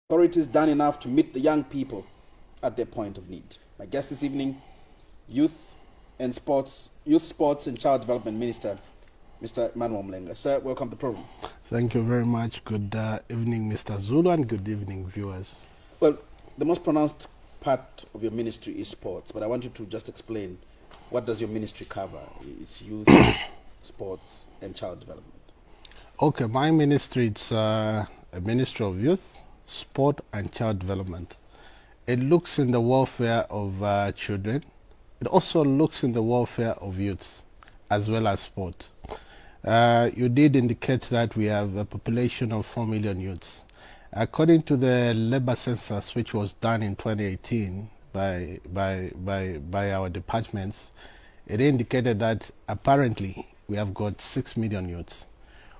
authorities done enough to meet the young people at their point of need? My guest this evening, Youth Sports and Child Development Minister, Mr. Emmanuel Mulenga. Sir, welcome to the program. Thank you very much. Good evening, Mr. Zulu, and good evening, viewers. Well, the most pronounced part of your ministry is sports, but I want you to just explain, what does your ministry cover? It's youth, sports, and child development. Okay, my ministry is a ministry of youth, sport, and child development. It looks in the welfare of children. It also looks in the welfare of youths, as well as sport. You did indicate that we have a population of 4 million youths. According to the labor census, which was done in 2018 by our departments, it indicated that apparently we have got 6 million youths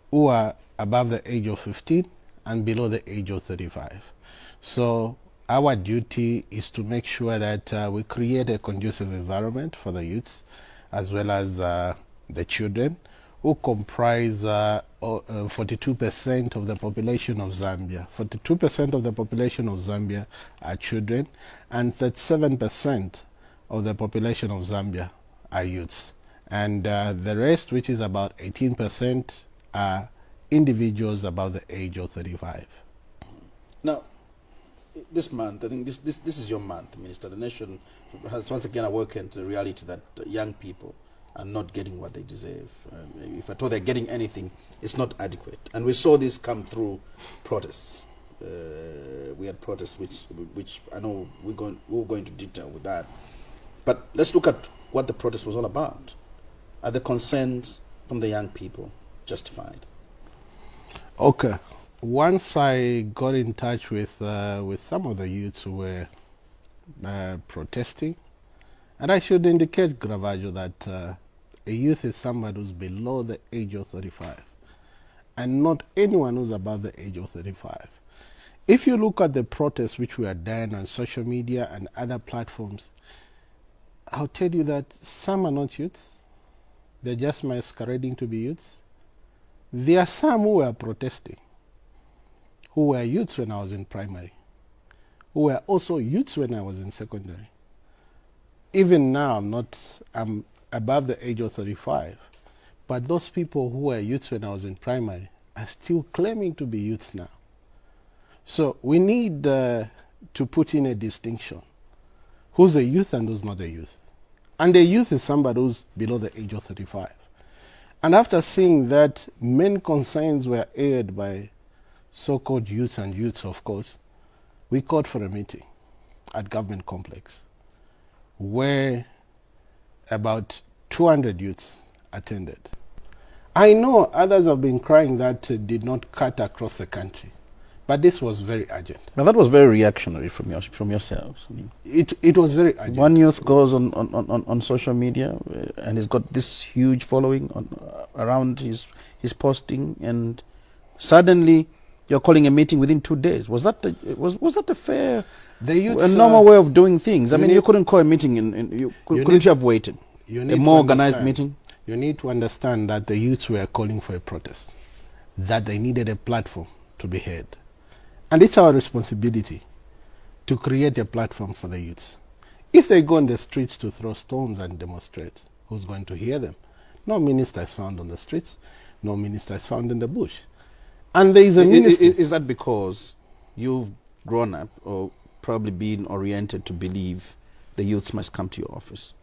who are above the age of 15 and below the age of 35. So our duty is to make sure that we create a conducive environment for the youths as well as the children, who comprise 42% of the population of Zambia. 42% of the population of Zambia are children, and 37% of the population of Zambia are youths. And the rest, which is about 18%, are individuals above the age of 35. Now, this month, I think this is your month, Minister. The nation has once again awoken to the reality that young people are not getting what they deserve. If at all they're getting anything, it's not adequate. And we saw this come through protests. We had protests which I know we're going to detail with that. But let's look at what the protest was all about. Are the concerns from the young people justified? Okay. Once I got in touch with some of the youths who were protesting, and I should indicate, Gravaggio, that a youth is somebody who's below the age of 35, and not anyone who's above the age of 35. If you look at the protests which were done on social media and other platforms, I'll tell you that some are not youths. They're just masquerading to be youths. There are some who were protesting, who were youths when I was in primary, who were also youths when I was in secondary. Even now, I'm above the age of 35, but those people who were youths when I was in primary are still claiming to be youths now. So we need to put in a distinction. Who's a youth and who's not a youth? And a youth is somebody who's below the age of 35. And after seeing that many concerns were aired by so-called youths and youths, of course, we called for a meeting at Government Complex where about 200 youths attended. I know others have been crying that did not cut across the country, but this was very urgent. Now that was very reactionary from yourselves. It was very urgent. One youth goes on social media and he's got this huge following around his posting, and suddenly you're calling a meeting within 2 days. Was that a fair, a normal way of doing things? I mean, you couldn't call a meeting couldn't you have waited? A more organized meeting? You need to understand that the youths were calling for a protest, that they needed a platform to be heard. And it's our responsibility to create a platform for the youths. If they go on the streets to throw stones and demonstrate, who's going to hear them? No minister is found on the streets. No minister is found in the bush. And there is a minister. Is that because you've grown up or probably been oriented to believe the youths must come to your office?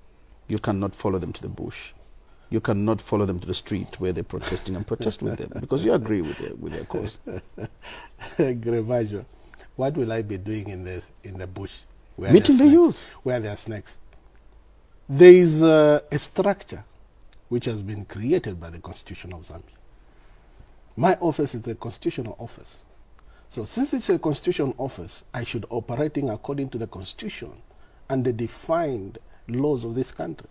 You cannot follow them to the bush. You cannot follow them to the street where they're protesting and protest with them because you agree with their cause. Gravaggio, what will I be doing in the bush? Meeting the youth. Where there are snakes. There is a structure which has been created by the Constitution of Zambia. My office is a constitutional office. So since it's a constitutional office, I should operating according to the Constitution and the defined laws of this country.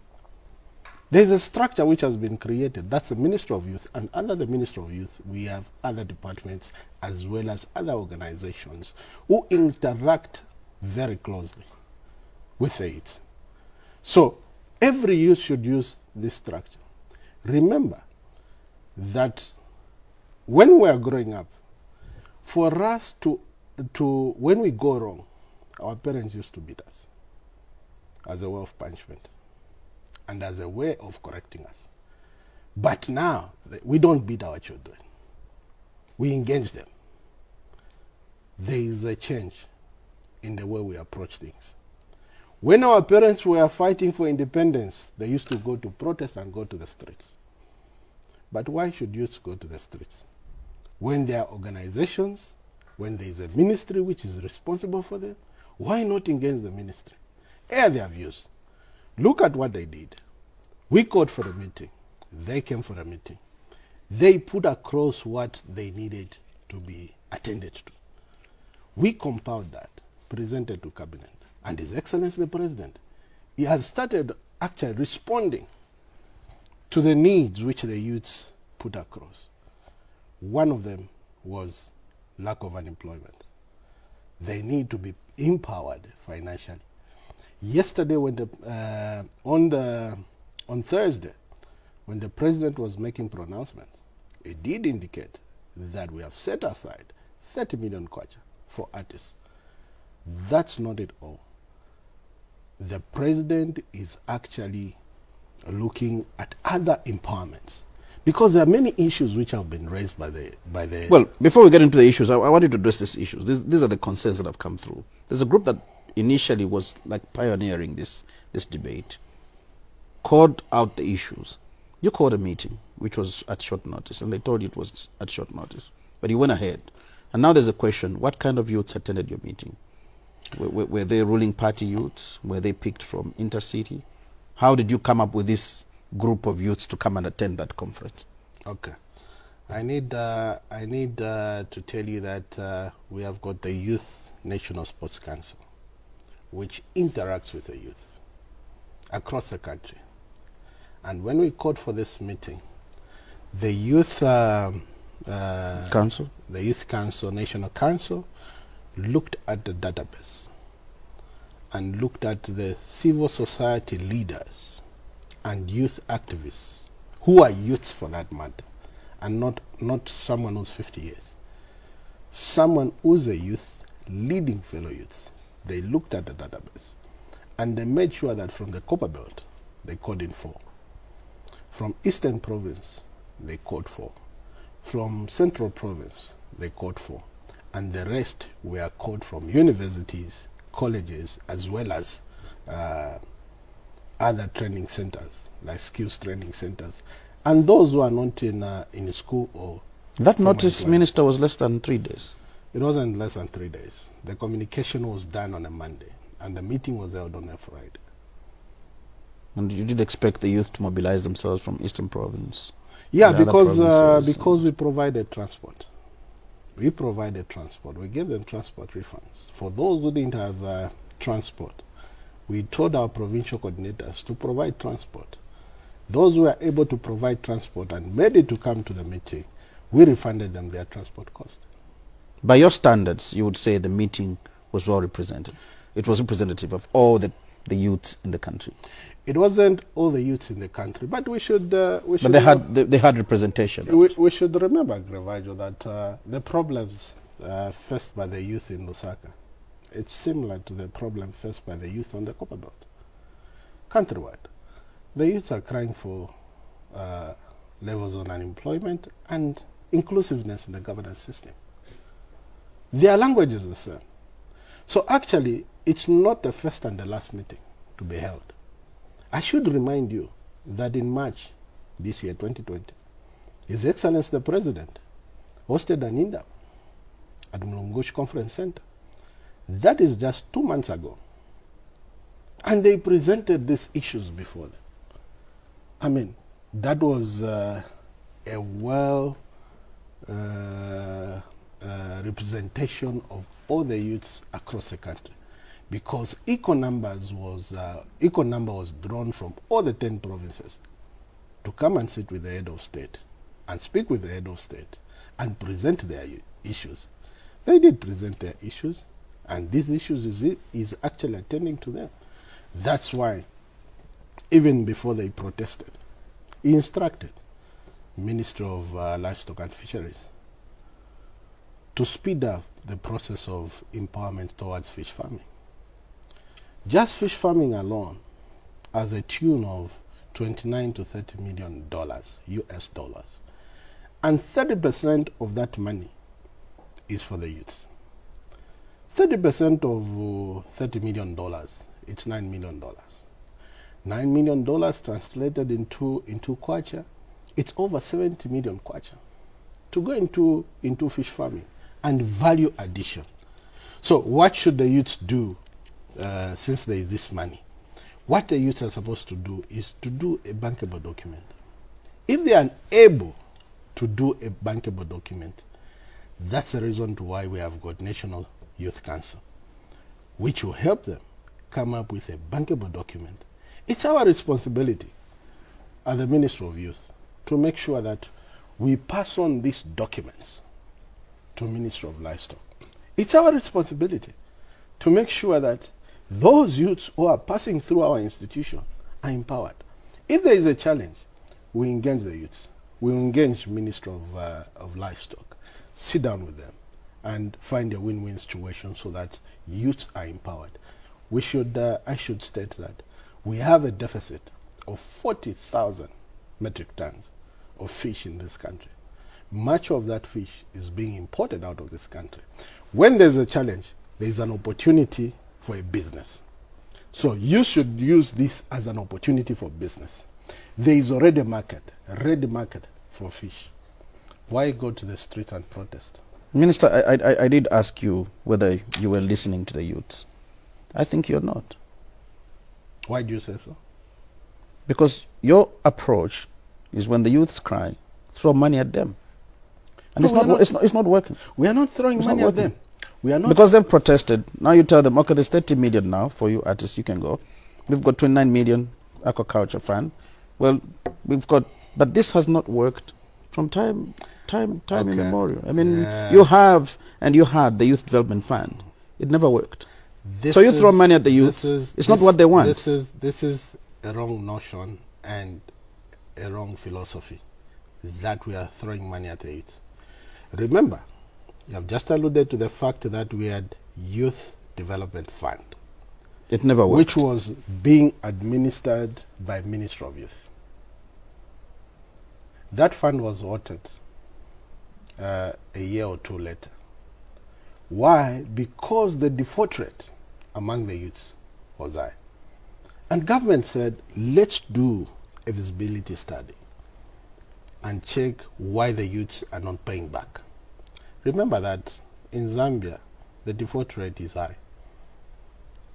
There's a structure which has been created. That's the Ministry of Youth, and under the Ministry of Youth, we have other departments as well as other organizations who interact very closely with the youth. So every youth should use this structure. Remember that when we are growing up, for us to when we go wrong, our parents used to beat us as a way of punishment and as a way of correcting us. But now, we don't beat our children. We engage them. There is a change in the way we approach things. When our parents were fighting for independence, they used to go to protest and go to the streets. But why should youth go to the streets? When there are organizations, when there is a ministry which is responsible for them, why not engage the ministry? Air their views. Look at what they did. We called for a meeting. They came for a meeting. They put across what they needed to be attended to. We compiled that, presented to cabinet, and His Excellency the President, he has started actually responding to the needs which the youths put across. One of them was lack of unemployment. They need to be empowered financially. Yesterday, when on Thursday, when the President was making pronouncements, he did indicate that we have set aside 30 million kwacha for artists. That's not it all. The President is actually looking at other empowerments, because there are many issues which have been raised by the. Well, before we get into the issues, I wanted to address these issues. These are the concerns that have come through. There's a group that initially was like pioneering this debate, called out the issues. You called a meeting, which was at short notice, and they told you it was at short notice, but you went ahead. And now there's a question: what kind of youths attended your meeting? Were they ruling party youths? Were they picked from intercity? How did you come up with this group of youths to come and attend that conference? Okay, I need to tell you that we have got the Youth National Sports Council, which interacts with the youth across the country. And when we called for this meeting, the Youth Council, National Council, looked at the database and looked at the civil society leaders and youth activists, who are youths for that matter, and not someone who's 50 years. Someone who's a youth leading fellow youths. They looked at the database and they made sure that from the Copper Belt, they called in 4. From Eastern Province, they called 4. From Central Province, they called 4. And the rest were called from universities, colleges, as well as other training centers, like skills training centers, and those who are not in school or. That notice, Minister, was less than 3 days. It wasn't less than 3 days. The communication was done on a Monday, and the meeting was held on a Friday. And you did expect the youth to mobilize themselves from Eastern Province? Yeah, because we provided transport. We provided transport. We gave them transport refunds. For those who didn't have transport, we told our provincial coordinators to provide transport. Those who were able to provide transport and made it to come to the meeting, we refunded them their transport cost. By your standards, you would say the meeting was well represented. It was representative of all the youths in the country. It wasn't all the youths in the country, but we should. But they had representation. We should remember, Gravajo, that the problems faced by the youth in Lusaka, it's similar to the problem faced by the youth on the Copper Belt. Countrywide, the youths are crying for levels of unemployment and inclusiveness in the governance system. Their language is the same. So actually, it's not the first and the last meeting to be held. I should remind you that in March this year, 2020, His Excellency the President hosted an INDAP at Mlungush Conference Center. That is just 2 months ago. And they presented these issues before them. I mean, that was a well representation of all the youths across the country, because equal number was drawn from all the 10 provinces to come and sit with the head of state and speak with the head of state and present their issues. They did present their issues, and these issues is actually attending to them. That's why, even before they protested, he instructed Ministry of Livestock and Fisheries to speed up the process of empowerment towards fish farming. Just fish farming alone has a tune of 29 to 30 million dollars, US dollars. And 30% of that money is for the youths. 30% of $30 million, it's $9 million. $9 million translated into kwacha, it's over 70 million kwacha to go into fish farming and value addition. So what should the youths do since there is this money? What the youths are supposed to do is to do a bankable document. If they are unable to do a bankable document, that's the reason to why we have got National Youth Council, which will help them come up with a bankable document. It's our responsibility as the Ministry of Youth to make sure that we pass on these documents to Ministry of Livestock. It's our responsibility to make sure that those youths who are passing through our institution are empowered. If there is a challenge, we engage the youths. We engage Ministry of Livestock, sit down with them and find a win-win situation so that youths are empowered. We should, I should state that we have a deficit of 40,000 metric tons of fish in this country. Much of that fish is being imported out of this country. When there's a challenge, there's an opportunity for a business. So you should use this as an opportunity for business. There is already a ready market for fish. Why go to the streets and protest? Minister, I did ask you whether you were listening to the youths. I think you're not. Why do you say so? Because your approach is when the youths cry, throw money at them. And no, it's not working. We are not throwing money at them. We are not, because they've protested. Now you tell them, okay, there's 30 million now for you artists, you can go. We've got 29 million aquaculture fund. Well, we've got, but this has not worked from time immemorial. I mean, you have and you had the Youth Development Fund. It never worked. So you throw money at the youth. It's not what they want. This is a wrong notion and a wrong philosophy that we are throwing money at the youth. Remember, you have just alluded to the fact that we had Youth Development Fund. It never worked. Which was being administered by Ministry of Youth. That fund was altered a year or two later. Why? Because the default rate among the youths was high. And government said, let's do a visibility study and check why the youths are not paying back. Remember that in Zambia, the default rate is high.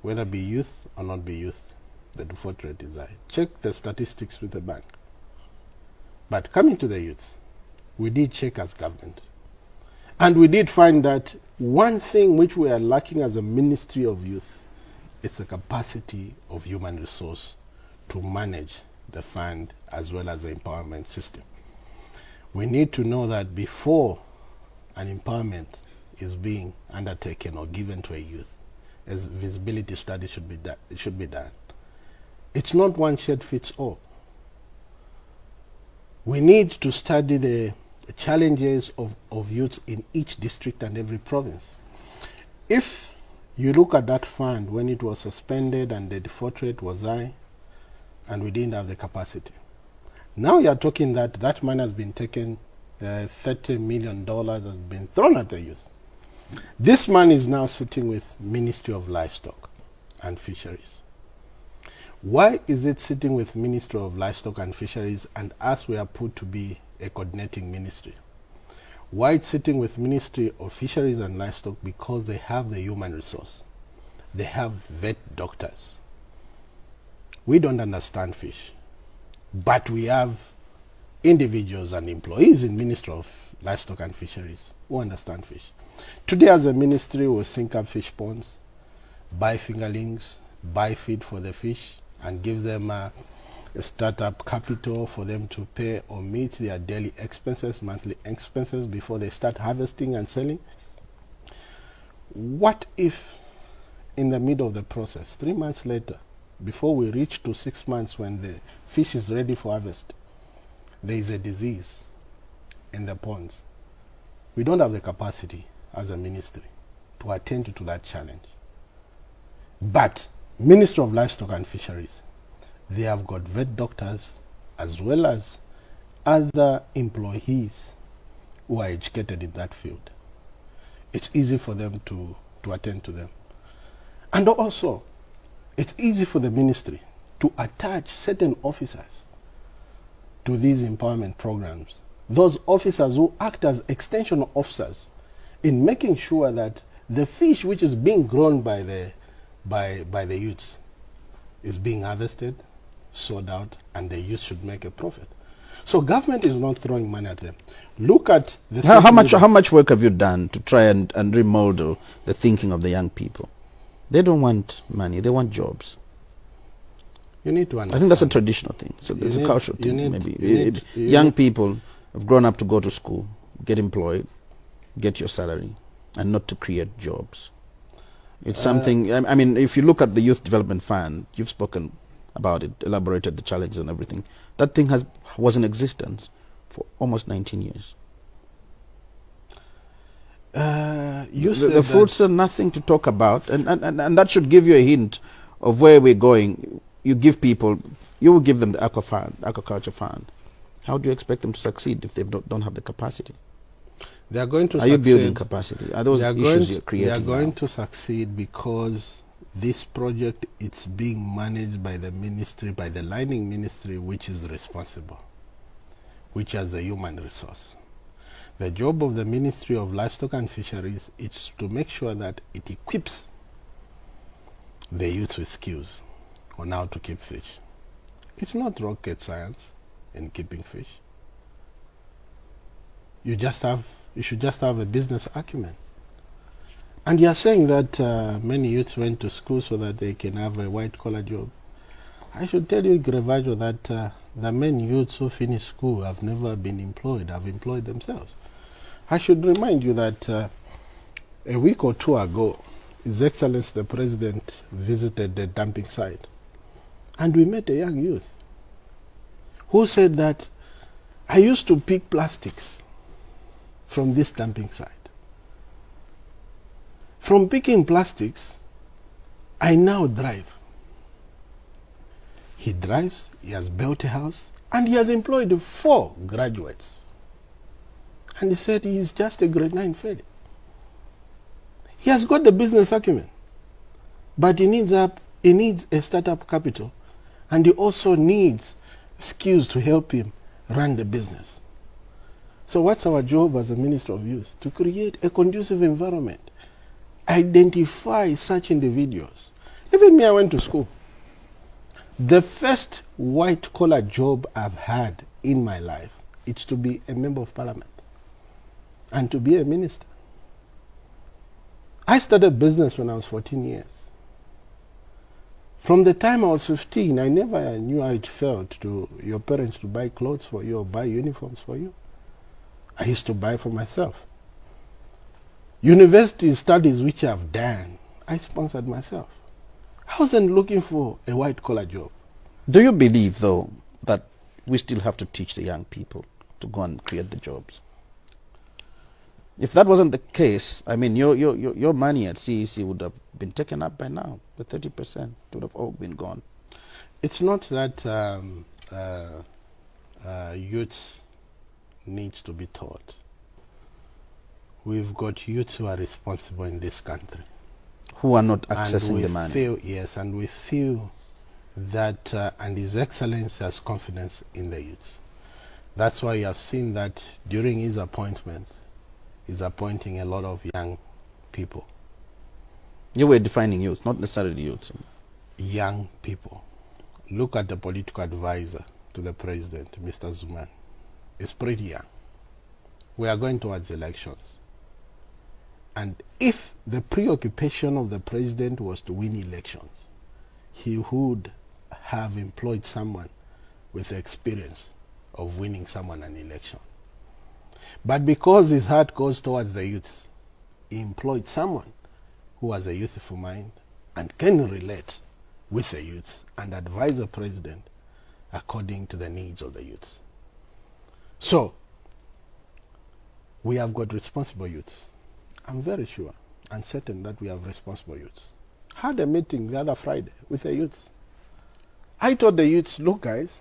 Whether be youth or not be youth, the default rate is high. Check the statistics with the bank. But coming to the youths, we did check as government. And we did find that one thing which we are lacking as a Ministry of Youth is the capacity of human resource to manage the fund as well as the empowerment system. We need to know that before an empowerment is being undertaken or given to a youth, a visibility study should be done. It should be done. It's not one shade fits all. We need to study the challenges of youths in each district and every province. If you look at that fund when it was suspended and the default rate was high and we didn't have the capacity. Now you are talking that that money has been taken, $30 million has been thrown at the youth. This money is now sitting with Ministry of Livestock and Fisheries. Why is it sitting with Ministry of Livestock and Fisheries and us we are put to be a coordinating ministry? Why it's sitting with Ministry of Fisheries and Livestock? Because they have the human resource. They have vet doctors. We don't understand fish, but we have individuals and employees in Ministry of Livestock and Fisheries who understand fish. Today as a ministry we'll sink up fish ponds, buy fingerlings, buy feed for the fish and give them a startup capital for them to pay or meet their daily expenses, monthly expenses before they start harvesting and selling. What if in the middle of the process, 3 months later, before we reach to 6 months when the fish is ready for harvest, there is a disease in the ponds? We don't have the capacity as a ministry to attend to that challenge. But Ministry of Livestock and Fisheries, they have got vet doctors as well as other employees who are educated in that field. It's easy for them to attend to them. And also, it's easy for the ministry to attach certain officers to these empowerment programs. Those officers who act as extension officers in making sure that the fish which is being grown by the youths is being harvested, sold out, and the youth should make a profit. So government is not throwing money at them. Look at the how much work have you done to try and remodel the thinking of the young people? They don't want money; they want jobs. You need to understand. I think that's a traditional thing. So it's a cultural thing. Maybe young people have grown up to go to school, get employed, get your salary, and not to create jobs. It's something. I mean, if you look at the Youth Development Fund, you've spoken about it, elaborated the challenges and everything. That thing was in existence for almost 19 years. The fruits are nothing to talk about, and that should give you a hint of where we're going. You will give them the aquaculture fund. How do you expect them to succeed if they don't have the capacity? They are going to succeed. Are you building capacity? Are those issues you're creating? They are going to succeed because this project, it's being managed by the ministry, by the lining ministry, which is responsible, which has a human resource. The job of the Ministry of Livestock and Fisheries is to make sure that it equips the youth with skills on how to keep fish. It's not rocket science in keeping fish. You should just have a business acumen. And you are saying that many youths went to school so that they can have a white-collar job. I should tell you, Grevajo, that the many youths who finish school have never been employed, have employed themselves. I should remind you that a week or two ago, His Excellency the President visited the dumping site. And we met a young youth who said that, I used to pick plastics from this dumping site. From picking plastics, I now drive. He drives, he has built a house, and he has employed 4 graduates. And he said he is just a grade 9 failure. He has got the business acumen, but he needs a startup capital, and he also needs skills to help him run the business. So what's our job as a Minister of Youth? To create a conducive environment. Identify such individuals. Even me, I went to school. The first white-collar job I've had in my life is to be a member of parliament and to be a minister. I started business when I was 14 years. From the time I was 15, I never knew how it felt to your parents to buy clothes for you or buy uniforms for you. I used to buy for myself. University studies which I've done, I sponsored myself. I wasn't looking for a white-collar job. Do you believe, though, that we still have to teach the young people to go and create the jobs? If that wasn't the case, I mean, your money at CEC would have been taken up by now. The 30% would have all been gone. It's not that youths need to be taught. We've got youths who are responsible in this country, who are not accessing the money. Yes, and we feel that, and His Excellency has confidence in the youths. That's why you have seen that during his appointment, he's appointing a lot of young people. You were defining youth, not necessarily youths. Young people. Look at the political advisor to the president, Mr. Zuman. It's pretty young. We are going towards elections. And if the preoccupation of the president was to win elections, he would have employed someone with the experience of winning someone an election. But because his heart goes towards the youths, he employed someone who has a youthful mind and can relate with the youths and advise the president according to the needs of the youths. So, we have got responsible youths. I'm very sure. and certain that we have responsible youths. Had a meeting the other Friday with the youths. I told the youths, look guys,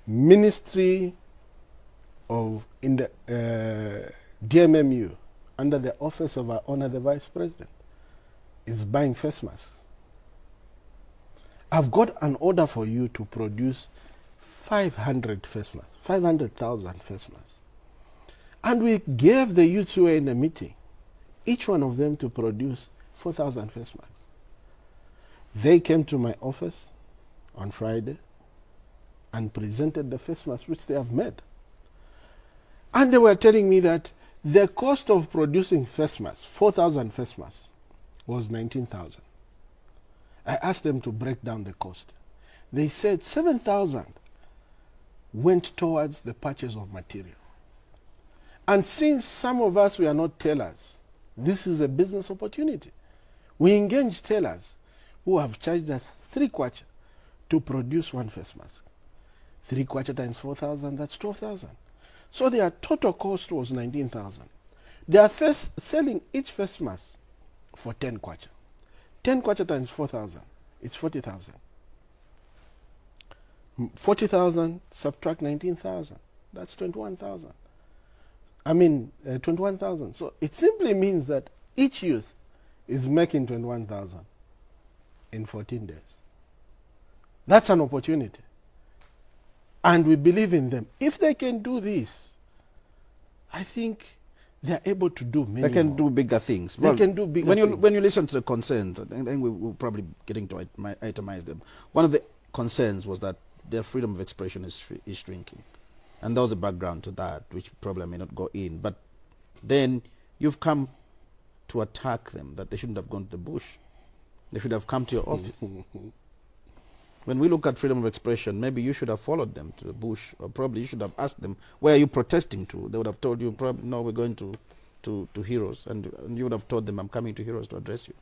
Ministry of in the DMMU under the office of our Honor the Vice President is buying face masks. I've got an order for you to produce 500 face masks, 500,000 face masks. And we gave the youths who were in the meeting, each one of them to produce 4,000 face masks. They came to my office on Friday and presented the face masks which they have made. And they were telling me that the cost of producing face masks, 4,000 face masks, was 19,000. I asked them to break down the cost. They said 7,000 went towards the purchase of material. And since some of us we are not tailors, this is a business opportunity. We engage tailors who have charged us 3 kwacha to produce one face mask. 3 kwacha times 4,000, that's 12,000. So their total cost was 19,000. They are selling each face mask for 10 kwacha. 10 kwacha times 4,000, it's 40,000. 40,000 subtract 19,000, that's 21,000. 21,000. So it simply means that each youth is making 21,000 in 14 days. That's an opportunity. And we believe in them. If they can do this, I think they are able to do many They can more. do bigger things. They can do bigger things. When you listen to the concerns, and then we're probably getting to itemize them. One of the concerns was that their freedom of expression is shrinking. And there was a background to that, which probably I may not go in. But then you've come to attack them, that they shouldn't have gone to the bush. They should have come to your office. When we look at freedom of expression, maybe you should have followed them to the bush, or probably you should have asked them, where are you protesting to? They would have told you, probably, no, we're going to Heroes. And you would have told them, I'm coming to Heroes to address you.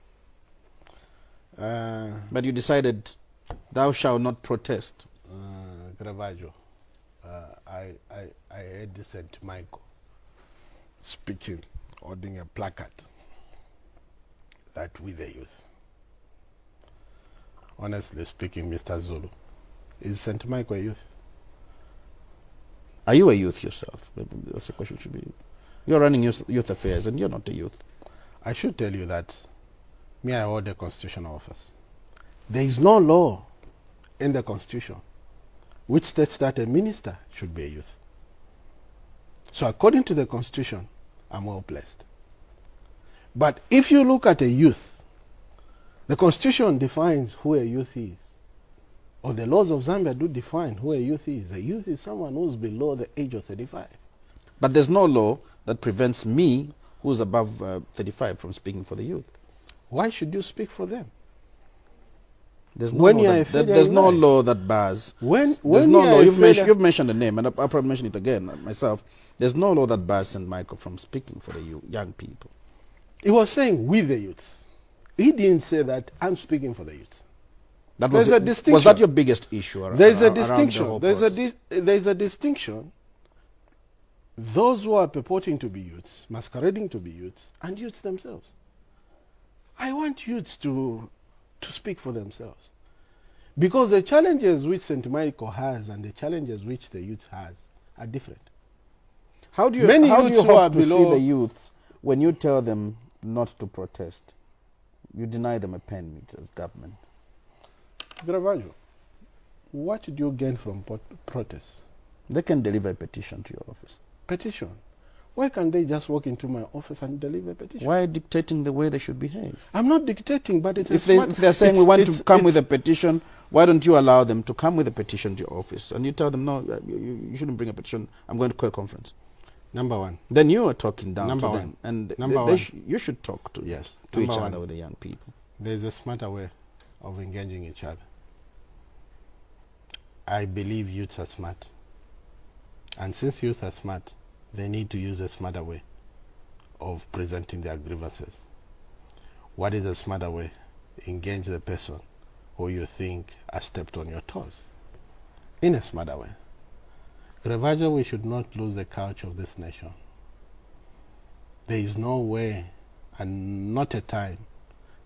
But you decided, thou shalt not protest. Gravaggio, I heard St. Michael speaking, holding a placard that we the youth. Honestly speaking, Mr. Zulu, is St. Michael a youth? Are you a youth yourself? That's the question should be. You're running youth affairs and you're not a youth. I should tell you that me, I hold a constitutional office. There is no law in the constitution which states that a minister should be a youth. So according to the constitution, I'm well placed. But if you look at a youth, the constitution defines who a youth is. Or the laws of Zambia do define who a youth is. A youth is someone who's below the age of 35. But there's no law that prevents me, who's above 35, from speaking for the youth. Why should you speak for them? There's no law that bars. There's no law. You've mentioned the name, and I'll probably mention it again myself. There's no law that bars St. Michael from speaking for the young people. He was saying we the youths. He didn't say that I'm speaking for the youths. There's a distinction. Was that your biggest issue? There's a distinction. There's a distinction. Those who are purporting to be youths, masquerading to be youths, and youths themselves. I want youths to speak for themselves. Because the challenges which St. Michael has and the challenges which the youth has are different. How do you hope to see the youth when you tell them not to protest? You deny them a permit as government. Gravaggio, what did you gain from protests? They can deliver a petition to your office. Petition? Why can't they just walk into my office and deliver a petition? Why dictating the way they should behave? I'm not dictating, but it's if they're saying we want to come with a petition, why don't you allow them to come with a petition to your office? And you tell them, no, you shouldn't bring a petition. I'm going to call a conference. Number one. Then you are talking down Number to one. them. And Number one. You should talk to each other with the young people. There's a smarter way of engaging each other. I believe youths are smart. And since youths are smart, they need to use a smarter way of presenting their grievances. What is a smarter way? Engage the person who you think has stepped on your toes in a smarter way. Gravaggio, we should not lose the culture of this nation. There is no way and not a time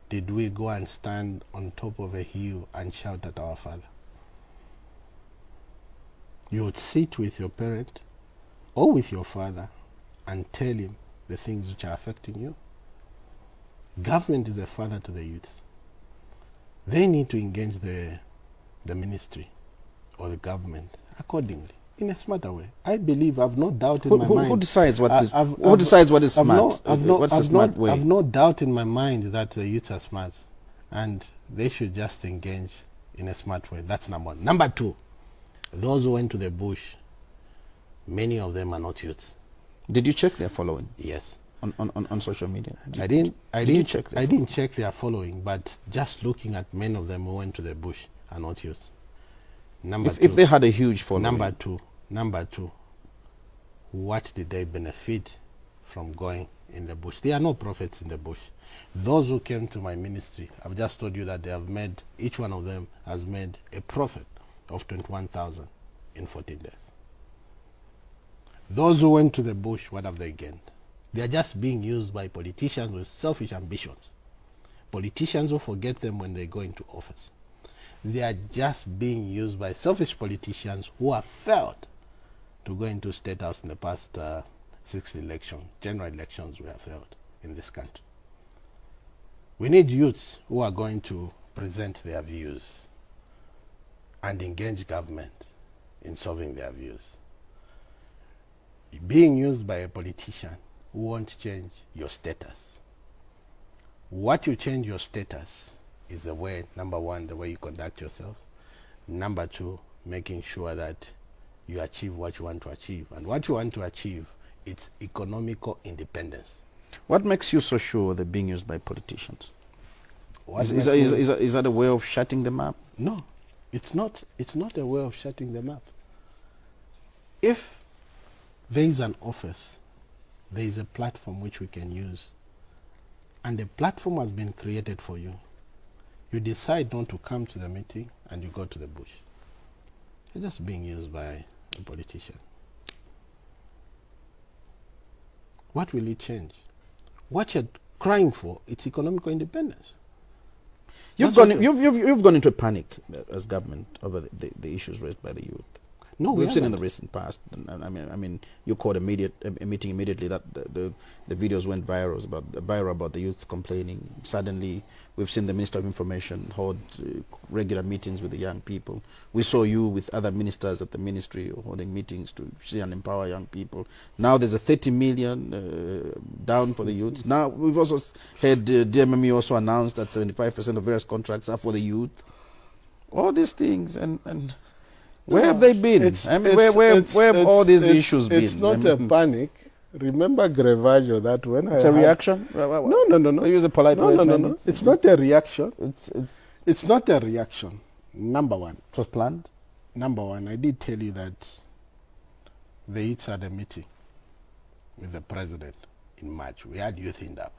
did we go and stand on top of a hill and shout at our father. You would sit with your parent or with your father and tell him the things which are affecting you. Government is a father to the youth. They need to engage the ministry or the government accordingly in a smarter way. I believe, I've no doubt in my mind. Who decides what is who decides what is smart? What's a smart way? I've no doubt in my mind that the youth are smart, and they should just engage in a smart way. That's number one. Number two, those who went to the bush, many of them are not youths. Did you check their following? Yes. On social media? I didn't check their following, but just looking at many of them who went to the bush are not youths. If they had a huge following. Number two, what did they benefit from going in the bush? There are no prophets in the bush. Those who came to my ministry, I've just told you that they have made, each one of them has made a profit of 21,000 in 14 days. Those who went to the bush, what have they gained? They are just being used by politicians with selfish ambitions. Politicians who forget them when they go into office. They are just being used by selfish politicians who have failed to go into State House in the past 6 elections, general elections we have failed in this country. We need youths who are going to present their views and engage government in solving their views. Being used by a politician who won't change your status. What you change your status is the way, number one, the way you conduct yourself. Number two, making sure that you achieve what you want to achieve. And what you want to achieve, it's economical independence. What makes you so sure they're being used by politicians? Is that a way of shutting them up? No, it's not a way of shutting them up. If there is an office, there is a platform which we can use, and the platform has been created for you, you decide not to come to the meeting and you go to the bush. You're just being used by a politician. What will it change? What you're crying for, it's economical independence. You've gone into a panic as government over the issues raised by the youth. No, we've seen in the recent past. And I mean, you called a meeting immediately that the videos went viral about the youths complaining. Suddenly, we've seen the Minister of Information hold regular meetings with the young people. We saw you with other ministers at the ministry holding meetings to see and empower young people. Now there's a 30 million down for the youths. Now we've also heard DMME also announced that 75% of various contracts are for the youth. All these things and where have they been? Where have all these issues been? It's not a panic. Remember Grevaggio, that when it's a reaction? No. Use a polite word. No. It's not a reaction. It's not a reaction. Number one. It was planned? Number one, I did tell you that the youths had a meeting with the president in March. We had youth in Daba.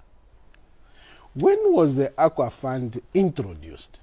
When was the Aqua Fund introduced?